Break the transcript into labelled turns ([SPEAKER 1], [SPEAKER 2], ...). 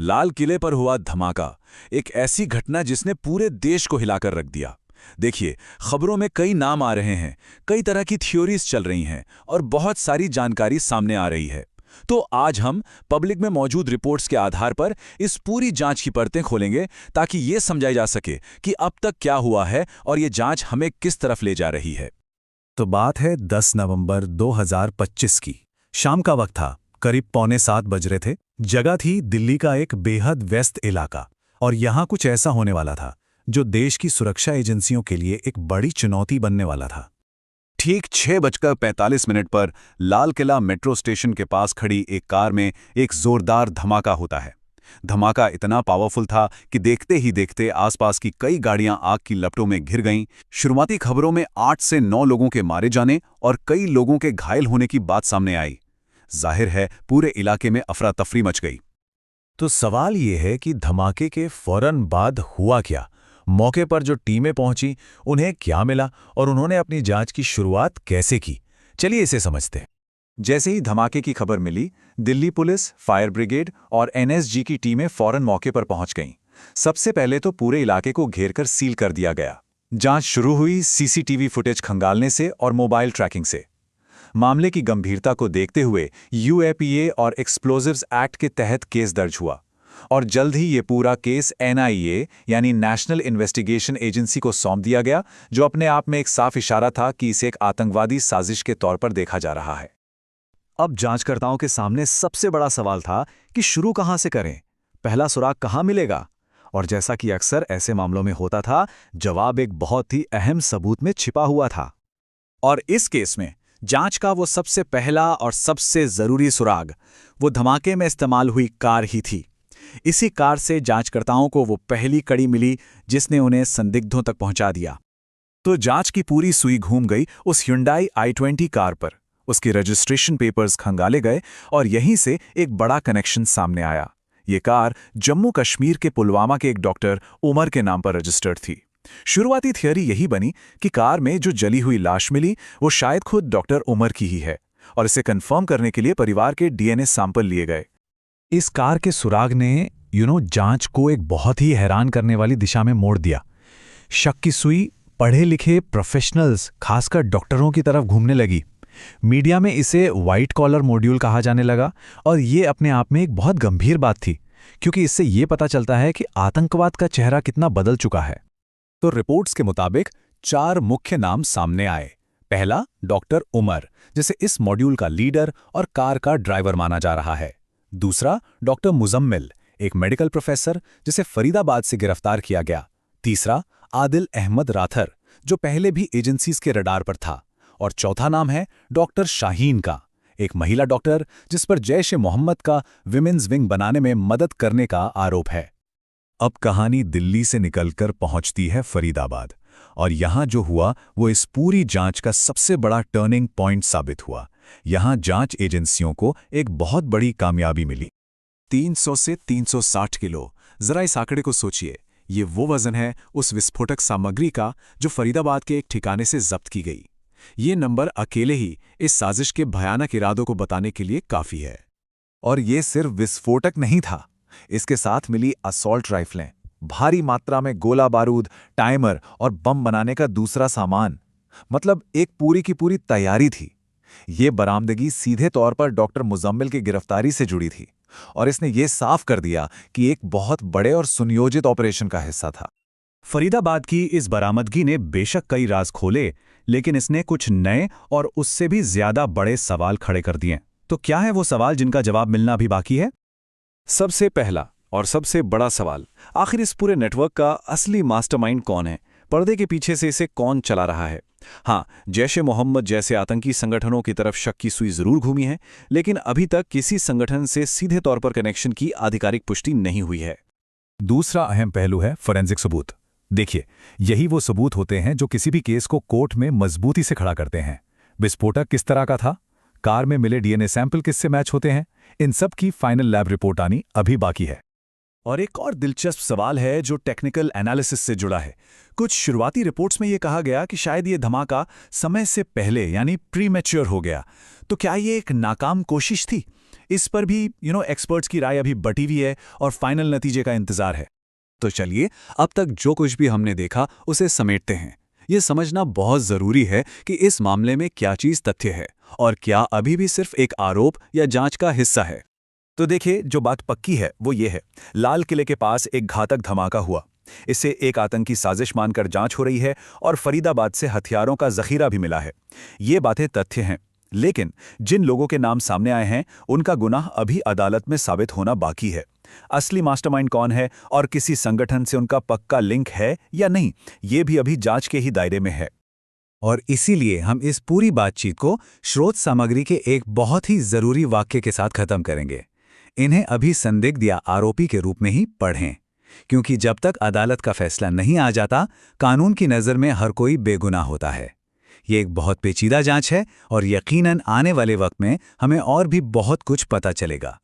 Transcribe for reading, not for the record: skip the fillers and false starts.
[SPEAKER 1] लाल किले पर हुआ धमाका, एक ऐसी घटना जिसने पूरे देश को हिलाकर रख दिया। देखिए, खबरों में कई नाम आ रहे हैं, कई तरह की थ्योरीज चल रही हैं और बहुत सारी जानकारी सामने आ रही है। तो आज हम पब्लिक में मौजूद रिपोर्ट्स के आधार पर इस पूरी जांच की परतें खोलेंगे ताकि ये समझाई जा सके कि अब तक क्या हुआ है और ये जांच हमें किस तरफ ले जा रही है।
[SPEAKER 2] तो बात है 10 नवंबर 2025 की। शाम का वक्त था, करीब 6:45 बज रहे थे। जगह थी दिल्ली का एक बेहद व्यस्त इलाका, और यहाँ कुछ ऐसा होने वाला था जो देश की सुरक्षा एजेंसियों के लिए एक बड़ी चुनौती बनने वाला था।
[SPEAKER 1] ठीक 6:45 पर लाल किला मेट्रो स्टेशन के पास खड़ी एक कार में एक जोरदार धमाका होता है। धमाका इतना पावरफुल था कि देखते ही देखते आसपास की कई गाड़ियां आग की लपटों में घिर गईं। शुरुआती खबरों में 8 से 9 लोगों के मारे जाने और कई लोगों के घायल होने की बात सामने आई। जाहिर है पूरे इलाके में अफरा तफरी मच गई।
[SPEAKER 2] तो सवाल ये है कि धमाके के फौरन बाद हुआ क्या? मौके पर जो टीमें पहुंची, उन्हें क्या मिला और उन्होंने अपनी जांच की शुरुआत कैसे की? चलिए इसे समझते हैं।
[SPEAKER 3] जैसे ही धमाके की खबर मिली, दिल्ली पुलिस, फायर ब्रिगेड और एनएसजी की टीमें फौरन मौके पर पहुंच गईं। सबसे पहले तो पूरे इलाके को घेरकर सील कर दिया गया। जांच शुरू हुई सीसीटीवी फुटेज खंगालने से और मोबाइल ट्रैकिंग से। मामले की गंभीरता को देखते हुए यूएपीए और एक्सप्लोजिव्स एक्ट के तहत केस दर्ज हुआ, और जल्द ही ये पूरा केस एनआईए यानी नेशनल इन्वेस्टिगेशन एजेंसी को सौंप दिया गया, जो अपने आप में एक साफ इशारा था कि इसे एक आतंकवादी साजिश के तौर पर देखा जा रहा है।
[SPEAKER 4] अब जांचकर्ताओं के सामने सबसे बड़ा सवाल था कि शुरू कहां से करें, पहला सुराग कहां मिलेगा। और जैसा कि अक्सर ऐसे मामलों में होता था, जवाब एक बहुत ही अहम सबूत में छिपा हुआ था।
[SPEAKER 3] और इस केस में जांच का वो सबसे पहला और सबसे जरूरी सुराग वो धमाके में इस्तेमाल हुई कार ही थी। इसी कार से जांचकर्ताओं को वो पहली कड़ी मिली जिसने उन्हें संदिग्धों तक पहुंचा दिया।
[SPEAKER 2] तो जांच की पूरी सुई घूम गई उस Hyundai i20 कार पर। उसके रजिस्ट्रेशन पेपर्स खंगाले गए और यहीं से एक बड़ा कनेक्शन सामने आया। ये कार जम्मू कश्मीर के पुलवामा के एक डॉक्टर उमर के नाम पर रजिस्टर्ड थी। शुरुआती थियरी यही बनी कि कार में जो जली हुई लाश मिली वो शायद खुद डॉक्टर उमर की ही है, और इसे कंफर्म करने के लिए परिवार के डीएनए सैंपल लिए गए। इस कार के सुराग ने जांच को एक बहुत ही हैरान करने वाली दिशा में मोड़ दिया। शक की सुई पढ़े लिखे प्रोफेशनल्स, खासकर डॉक्टरों की तरफ घूमने लगी। मीडिया में इसे व्हाइट कॉलर मॉड्यूल कहा जाने लगा, और ये अपने आप में एक बहुत गंभीर बात थी, क्योंकि इससे ये पता चलता है कि आतंकवाद का चेहरा कितना बदल चुका है।
[SPEAKER 3] तो रिपोर्ट्स के मुताबिक 4 मुख्य नाम सामने आए। पहला, डॉक्टर उमर, जिसे इस मॉड्यूल का लीडर और कार का ड्राइवर माना जा रहा है। दूसरा, डॉक्टर मुजम्मिल, एक मेडिकल प्रोफेसर जिसे फरीदाबाद से गिरफ्तार किया गया। तीसरा, आदिल अहमद राथर, जो पहले भी एजेंसीज के रडार पर था। और चौथा नाम है डॉक्टर शाहीन का, एक महिला डॉक्टर जिस पर जैश-ए-मोहम्मद का विमेन्स विंग बनाने में मदद करने का आरोप है।
[SPEAKER 2] अब कहानी दिल्ली से निकलकर पहुंचती है फरीदाबाद, और यहां जो हुआ वो इस पूरी जांच का सबसे बड़ा टर्निंग पॉइंट साबित हुआ। यहां जांच एजेंसियों को एक बहुत बड़ी कामयाबी मिली।
[SPEAKER 3] 300 से 360 किलो। जरा इस आंकड़े को सोचिए। ये वो वजन है उस विस्फोटक सामग्री का जो फरीदाबाद के एक ठिकाने से जब्त की गई। ये नंबर अकेले ही इस साजिश के भयानक इरादों को बताने के लिए काफी है।
[SPEAKER 4] और ये सिर्फ विस्फोटक नहीं था, इसके साथ मिली असॉल्ट राइफलें, भारी मात्रा में गोला बारूद, टाइमर और बम बनाने का दूसरा सामान। मतलब एक पूरी की पूरी तैयारी थी। ये बरामदगी सीधे तौर पर डॉक्टर मुजम्मिल की गिरफ्तारी से जुड़ी थी, और इसने ये साफ कर दिया कि एक बहुत बड़े और सुनियोजित ऑपरेशन का हिस्सा था।
[SPEAKER 2] फरीदाबाद की इस बरामदगी ने बेशक कई राज खोले, लेकिन इसने कुछ नए और उससे भी ज्यादा बड़े सवाल खड़े कर दिए। तो क्या है वो सवाल जिनका जवाब मिलना भी बाकी है?
[SPEAKER 1] सबसे पहला और सबसे बड़ा सवाल, आखिर इस पूरे नेटवर्क का असली मास्टरमाइंड कौन है? पर्दे के पीछे से इसे कौन चला रहा है? हाँ, जैश-ए-मोहम्मद जैसे आतंकी संगठनों की तरफ शक की सुई जरूर घूमी है, लेकिन अभी तक किसी संगठन से सीधे तौर पर कनेक्शन की आधिकारिक पुष्टि नहीं हुई है।
[SPEAKER 2] दूसरा अहम पहलू है फोरेंसिक सबूत। देखिए, यही वो सबूत होते हैं जो किसी भी केस को कोर्ट में मजबूती से खड़ा करते हैं। विस्फोटक किस तरह का था, कार में मिले डीएनए सैंपल किससे मैच होते हैं, इन सब की फाइनल लैब रिपोर्ट आनी अभी बाकी है।
[SPEAKER 4] और एक और दिलचस्प सवाल है जो टेक्निकल एनालिसिस से जुड़ा है। कुछ शुरुआती रिपोर्ट्स में यह कहा गया कि शायद ये धमाका समय से पहले यानी प्रीमैच्योर हो गया। तो क्या ये एक नाकाम कोशिश थी,
[SPEAKER 2] इस पर भी एक्सपर्ट्स की राय अभी बटी हुई है और फाइनल नतीजे का इंतजार है।
[SPEAKER 3] तो चलिए, अब तक जो कुछ भी हमने देखा उसे समेटते हैं। ये समझना बहुत ज़रूरी है कि इस मामले में क्या चीज़ तथ्य है और क्या अभी भी सिर्फ एक आरोप या जांच का हिस्सा है।
[SPEAKER 2] तो देखिए, जो बात पक्की है वो ये है, लाल किले के पास एक घातक धमाका हुआ। इसे एक आतंकी साजिश मानकर जांच हो रही है और फरीदाबाद से हथियारों का जखीरा भी मिला है। ये बातें तथ्य हैं, लेकिन जिन लोगों के नाम सामने आए हैं उनका गुनाह अभी अदालत में साबित होना बाकी है। असली मास्टरमाइंड कौन है और किसी संगठन से उनका पक्का लिंक है या नहीं, ये भी अभी जांच के ही दायरे में है।
[SPEAKER 3] और इसीलिए हम इस पूरी बातचीत को स्रोत सामग्री के एक बहुत ही ज़रूरी वाक्य के साथ खत्म करेंगे। इन्हें अभी संदिग्ध या आरोपी के रूप में ही पढ़ें, क्योंकि जब तक अदालत का फैसला नहीं आ जाता, कानून की नज़र में हर कोई बेगुनाह होता है। ये एक बहुत पेचीदा जांच है और यकीनन आने वाले वक्त में हमें और भी बहुत कुछ पता चलेगा।